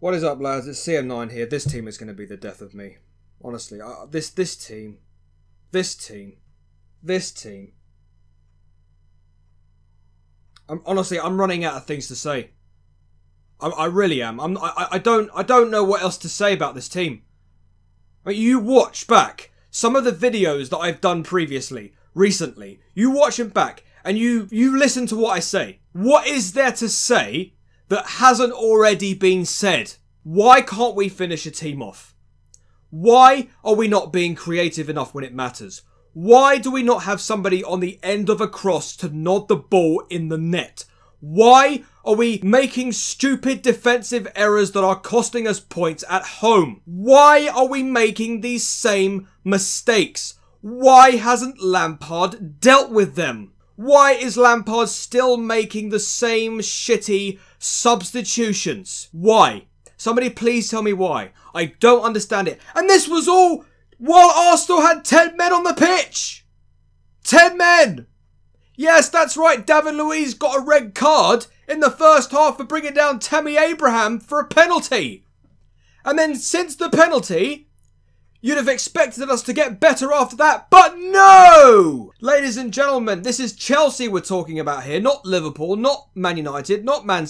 What is up, lads? It's CM9 here. This team is going to be the death of me. Honestly, this team. I'm running out of things to say. I really am. I don't know what else to say about this team. I mean, you watch back some of the videos that I've done previously, recently. You watch them back and you listen to what I say. What is there to say that hasn't already been said? Why can't we finish a team off? Why are we not being creative enough when it matters? Why do we not have somebody on the end of a cross to nod the ball in the net? Why are we making stupid defensive errors that are costing us points at home? Why are we making these same mistakes? Why hasn't Lampard dealt with them? Why is Lampard still making the same shitty substitutions? Why? Somebody please tell me why. I don't understand it. And this was all while Arsenal had 10 men on the pitch. 10 men! Yes, that's right. David Luiz got a red card in the first half for bringing down Tammy Abraham for a penalty. And then since the penalty, you'd have expected us to get better after that, but no! Ladies and gentlemen, this is Chelsea we're talking about here, not Liverpool, not Man United, not Man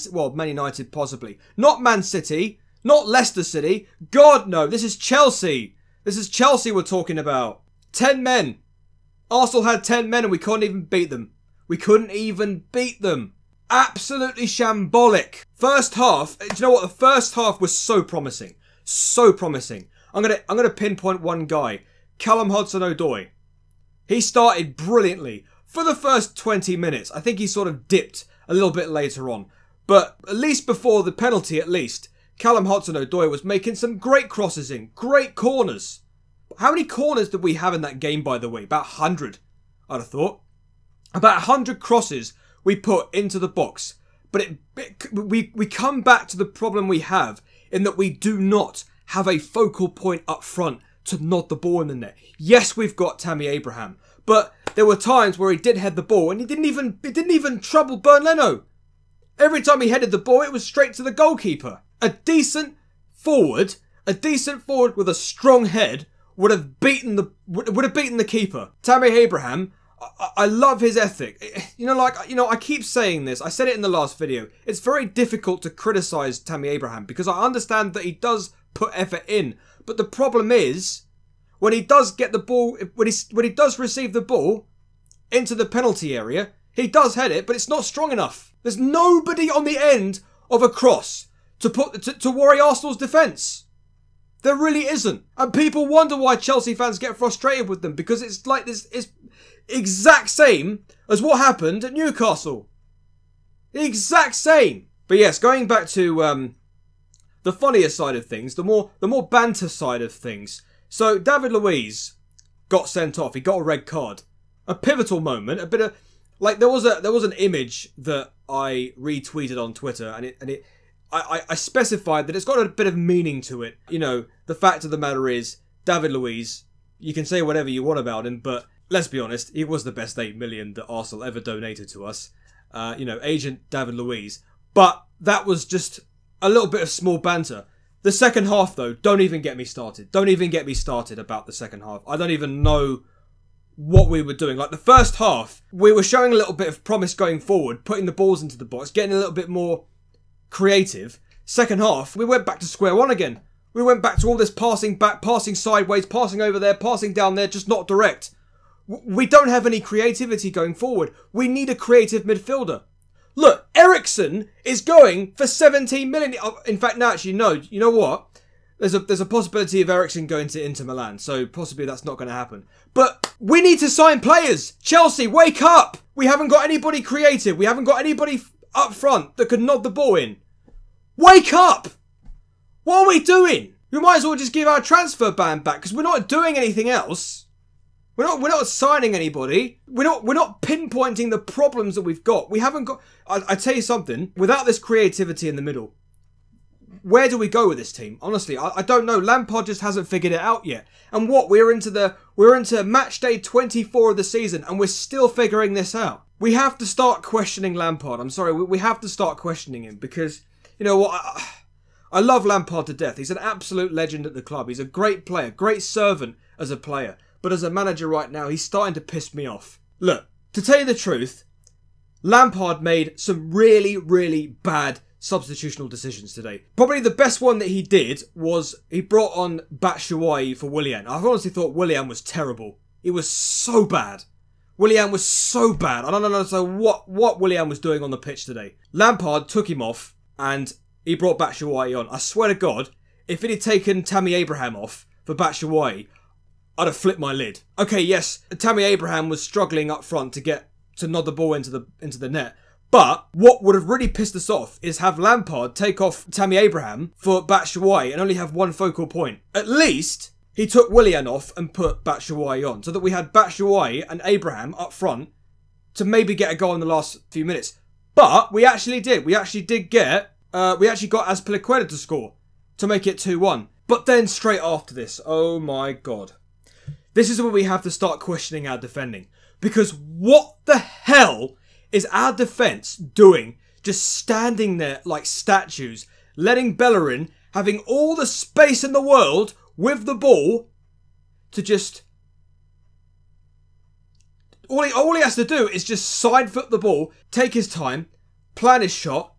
United possibly, not Man City, not Leicester City. God, no, this is Chelsea. This is Chelsea we're talking about. 10 men. Arsenal had 10 men and we couldn't even beat them. We couldn't even beat them. Absolutely shambolic. First half, do you know what? The first half was so promising. So promising. I'm gonna pinpoint one guy. Callum Hudson-Odoi. He started brilliantly for the first 20 minutes. I think he sort of dipped a little bit later on. But at least before the penalty, at least, Callum Hudson-Odoi was making some great crosses in. Great corners. How many corners did we have in that game, by the way? About 100, I'd have thought. About 100 crosses we put into the box. But we come back to the problem we have in that we do not have a focal point up front to nod the ball in the net. Yes, we've got Tammy Abraham, but there were times where he did head the ball and it didn't even trouble Bernd Leno. Every time he headed the ball, it was straight to the goalkeeper. A decent forward with a strong head would have beaten the keeper. Tammy Abraham, I love his ethic. I keep saying this. I said it in the last video. It's very difficult to criticize Tammy Abraham because I understand that he does put effort in. But the problem is, when he does get the ball, when he does receive the ball into the penalty area, he does head it, but it's not strong enough. There's nobody on the end of a cross to worry Arsenal's defence. There really isn't. And people wonder why Chelsea fans get frustrated with them because it's like this. It's exact same as what happened at Newcastle. The exact same. But yes, going back to the funnier side of things, the more banter side of things. So David Luiz got sent off. He got a red card. A pivotal moment. A bit of like there was an image that I retweeted on Twitter, and I specified that it's got a bit of meaning to it. You know, the fact of the matter is, David Luiz, you can say whatever you want about him, but let's be honest, he was the best 8 million that Arsenal ever donated to us. Agent David Luiz. But that was just a little bit of small banter. The second half, though, don't even get me started. Don't even get me started about the second half. I don't even know what we were doing. Like, the first half, we were showing a little bit of promise going forward, putting the balls into the box, getting a little bit more creative. Second half, we went back to square one again. We went back to all this passing back, passing sideways, passing over there, passing down there, just not direct. We don't have any creativity going forward. We need a creative midfielder. Look, Eriksen is going for 17 million. In fact, no, actually, no. You know what? There's a possibility of Eriksen going to Inter Milan, so possibly that's not going to happen. But we need to sign players. Chelsea, wake up! We haven't got anybody creative. We haven't got anybody up front that could nod the ball in. Wake up! What are we doing? We might as well just give our transfer ban back because we're not doing anything else. We're not signing anybody. We're not pinpointing the problems that we've got. We haven't got. I tell you something. Without this creativity in the middle, where do we go with this team? Honestly, I don't know. Lampard just hasn't figured it out yet. And what we're into match day 24 of the season, and we're still figuring this out. We have to start questioning Lampard. I'm sorry, we have to start questioning him because you know what? I love Lampard to death. He's an absolute legend at the club. He's a great player, great servant as a player. But as a manager right now, he's starting to piss me off. Look, to tell you the truth, Lampard made some really, really bad substitutional decisions today. Probably the best one that he did was he brought on Batshuayi for Willian. I honestly thought Willian was terrible. He was so bad. Willian was so bad. I don't know what Willian was doing on the pitch today. Lampard took him off and he brought Batshuayi on. I swear to God, if it had taken Tammy Abraham off for Batshuayi, I'd have flipped my lid. Okay, yes, Tammy Abraham was struggling up front to nod the ball into the net. But what would have really pissed us off is have Lampard take off Tammy Abraham for Batshuayi and only have one focal point. At least he took Willian off and put Batshuayi on so that we had Batshuayi and Abraham up front to maybe get a goal in the last few minutes. But we actually did. We actually got Azpilicueta to score to make it 2-1. But then straight after this, oh my God. This is where we have to start questioning our defending. Because what the hell is our defence doing just standing there like statues, letting Bellerin having all the space in the world with the ball to just... All he has to do is just side foot the ball, take his time, plan his shot.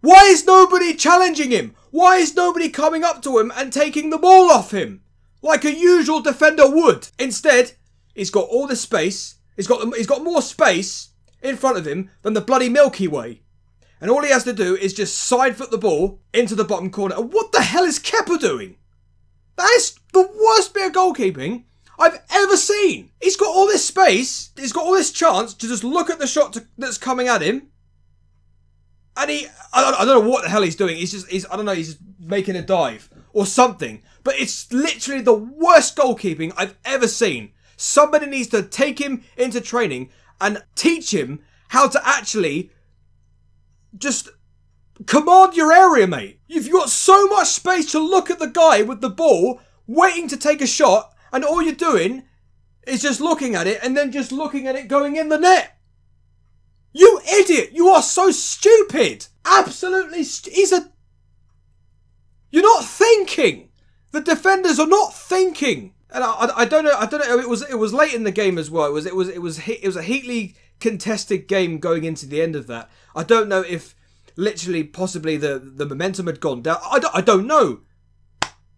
Why is nobody challenging him? Why is nobody coming up to him and taking the ball off him like a usual defender would? Instead, he's got all the space. He's got more space in front of him than the bloody Milky Way. And all he has to do is just side foot the ball into the bottom corner. And what the hell is Kepa doing? That is the worst bit of goalkeeping I've ever seen. He's got all this space. He's got all this chance to just look at the shot that's coming at him. And I don't know what the hell he's doing. He's just making a dive or something. But it's literally the worst goalkeeping I've ever seen. Somebody needs to take him into training and teach him how to actually just command your area, mate. You've got so much space to look at the guy with the ball, waiting to take a shot, and all you're doing is just looking at it and then just looking at it going in the net. You idiot! You are so stupid! Absolutely You're not thinking! The defenders are not thinking! And I don't know, it was late in the game as well. It was a heatly contested game going into the end of that. I don't know if literally possibly the momentum had gone down. I don't know.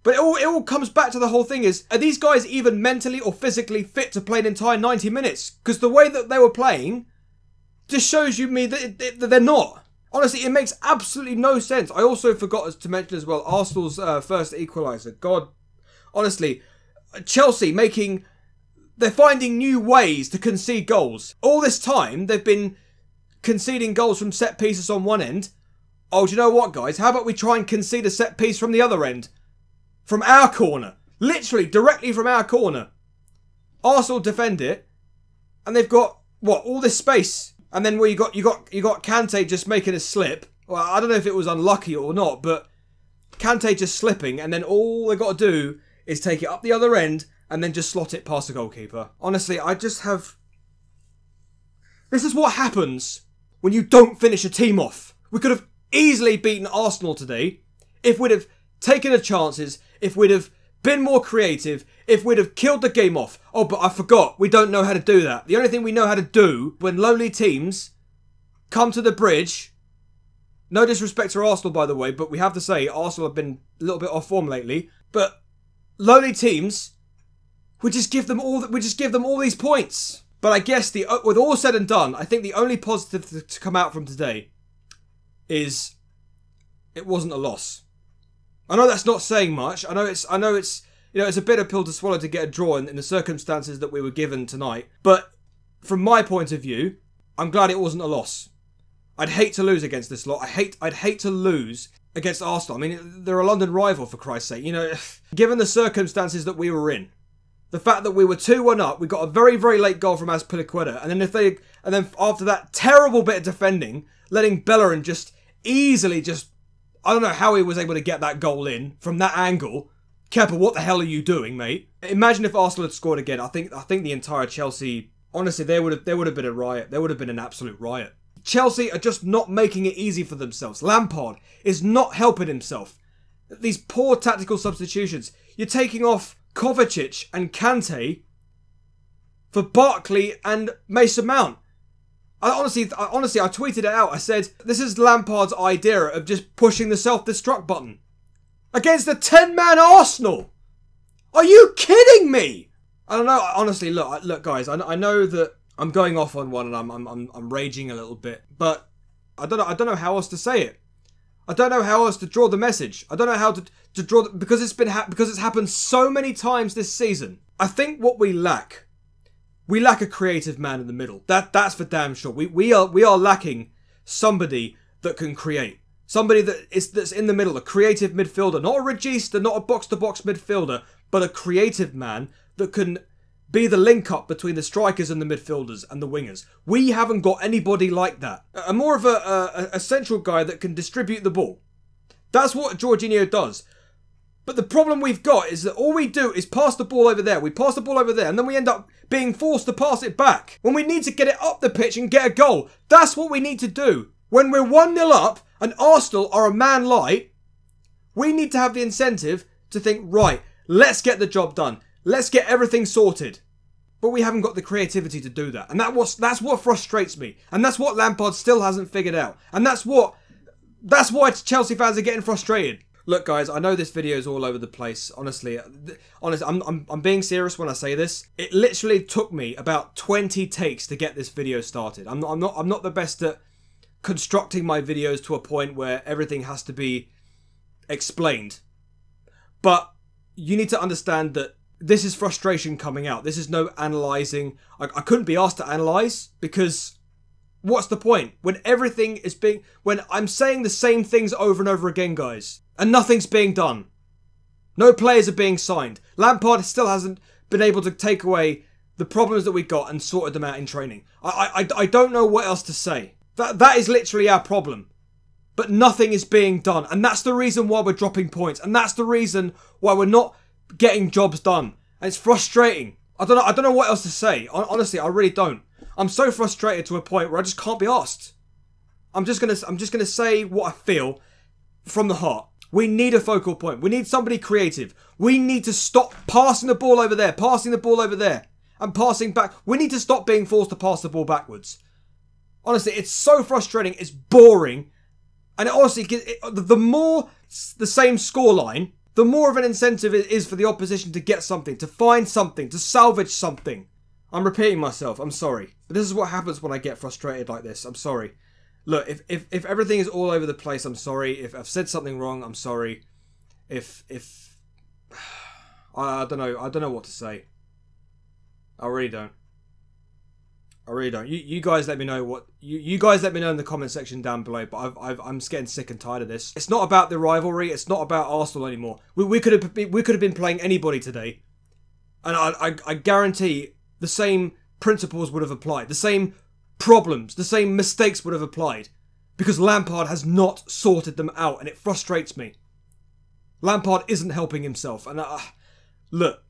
But it all comes back to the whole thing is, are these guys even mentally or physically fit to play an entire 90 minutes? Because the way that they were playing just shows you me that they're not. Honestly, it makes absolutely no sense. I also forgot to mention as well, Arsenal's first equaliser. God, honestly, Chelsea they're finding new ways to concede goals. All this time, they've been conceding goals from set pieces on one end. Oh, do you know what, guys? How about we try and concede a set piece from the other end? From our corner. Literally, directly from our corner. Arsenal defend it. And they've got, what, all this space. And then you got Kante just making a slip. Well, I don't know if it was unlucky or not, but Kante just slipping, and then all they got to do is take it up the other end and then just slot it past the goalkeeper. Honestly, I just have... This is what happens when you don't finish a team off. We could have easily beaten Arsenal today if we'd have taken the chances, if we'd have been more creative, if we'd have killed the game off. Oh, but I forgot. We don't know how to do that. The only thing we know how to do when lowly teams come to the bridge... No disrespect to Arsenal, by the way, but we have to say Arsenal have been a little bit off form lately. But lowly teams, we just give them all these points. But I guess with all said and done, I think the only positive to come out from today is it wasn't a loss. I know that's not saying much. I know it's it's a bitter pill to swallow to get a draw in the circumstances that we were given tonight. But from my point of view, I'm glad it wasn't a loss. I'd hate to lose against this lot. I'd hate to lose against Arsenal. I mean, they're a London rival, for Christ's sake. You know, given the circumstances that we were in, the fact that we were 2-1 up, we got a very, very late goal from Azpilicueta, and then after that terrible bit of defending, letting Bellerin just easily I don't know how he was able to get that goal in from that angle. Kepa, what the hell are you doing, mate? Imagine if Arsenal had scored again. I think the entire Chelsea, honestly, there would have been a riot. There would have been an absolute riot. Chelsea are just not making it easy for themselves. Lampard is not helping himself. These poor tactical substitutions. You're taking off Kovacic and Kante for Barkley and Mason Mount. Honestly, I tweeted it out. I said, this is Lampard's idea of just pushing the self-destruct button. Against a 10-man Arsenal! Are you kidding me? I don't know. Honestly, look, guys. I know that I'm going off on one and I'm raging a little bit, but I don't know how else to say it. I don't know how else to draw the message. I don't know how to draw because it's happened so many times this season. I think what we lack a creative man in the middle. That's for damn sure. We are lacking somebody that can create. Somebody that's in the middle, a creative midfielder, not a regista, not a box-to-box midfielder, but a creative man that can be the link-up between the strikers and the midfielders and the wingers. We haven't got anybody like that. More of a central guy that can distribute the ball. That's what Jorginho does. But the problem we've got is that all we do is pass the ball over there. We pass the ball over there, and then we end up being forced to pass it back. When we need to get it up the pitch and get a goal, that's what we need to do. When we're 1-0 up, and Arsenal are a man light, we need to have the incentive to think, right, let's get the job done. Let's get everything sorted. But we haven't got the creativity to do that. And that's what frustrates me. And that's what Lampard still hasn't figured out. And that's why Chelsea fans are getting frustrated. Look, guys, I know this video is all over the place. Honestly, I'm being serious when I say this. It literally took me about 20 takes to get this video started. I'm not the best at constructing my videos to a point where everything has to be explained. But you need to understand that this is frustration coming out. This is no analysing. I couldn't be asked to analyse because what's the point? When I'm saying the same things over and over again, guys, and nothing's being done. No players are being signed. Lampard still hasn't been able to take away the problems that we got and sorted them out in training. I don't know what else to say. That is literally our problem. But nothing is being done. And that's the reason why we're dropping points. And that's the reason why we're not getting jobs done. And it's frustrating. I don't know what else to say. Honestly, I really don't. I'm so frustrated to a point where I just can't be asked. I'm just gonna say what I feel from the heart. We need a focal point. We need somebody creative. We need to stop passing the ball over there, and passing back. We need to stop being forced to pass the ball backwards. Honestly, it's so frustrating. It's boring. And honestly, the more the same scoreline, the more of an incentive it is for the opposition to get something, to find something, to salvage something. I'm repeating myself. I'm sorry. But this is what happens when I get frustrated like this. I'm sorry. Look, if everything is all over the place, I'm sorry. If I've said something wrong, I'm sorry. I don't know what to say. I really don't. You guys let me know what you guys let me know in the comment section down below. But I'm getting sick and tired of this. It's not about the rivalry. It's not about Arsenal anymore. We could have been playing anybody today, and I guarantee the same principles would have applied. The same problems, the same mistakes would have applied, because Lampard has not sorted them out, and it frustrates me. Lampard isn't helping himself, and look.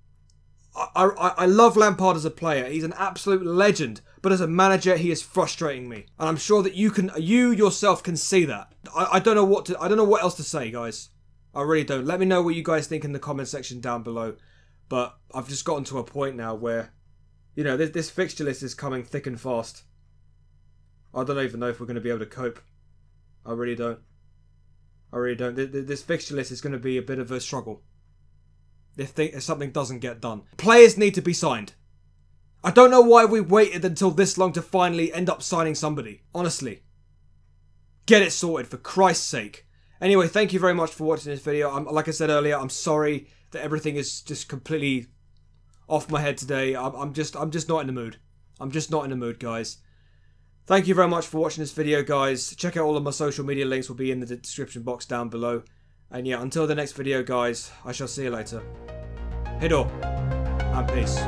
I love Lampard as a player. He's an absolute legend. But as a manager, he is frustrating me. And I'm sure that you yourself can see that. I don't know what else to say, guys. I really don't. Let me know what you guys think in the comment section down below. But I've just gotten to a point now where, you know, this fixture list is coming thick and fast. I don't even know if we're going to be able to cope. I really don't. This fixture list is going to be a bit of a struggle if something doesn't get done. Players need to be signed. I don't know why we waited until this long to finally end up signing somebody. Honestly. Get it sorted, for Christ's sake. Anyway, thank you very much for watching this video. Like I said earlier, I'm sorry that everything is just completely off my head today. I'm just not in the mood. I'm just not in the mood, guys. Thank you very much for watching this video, guys. Check out all of my social media links will be in the description box down below. And yeah, until the next video, guys, I shall see you later. Hiddo, and peace.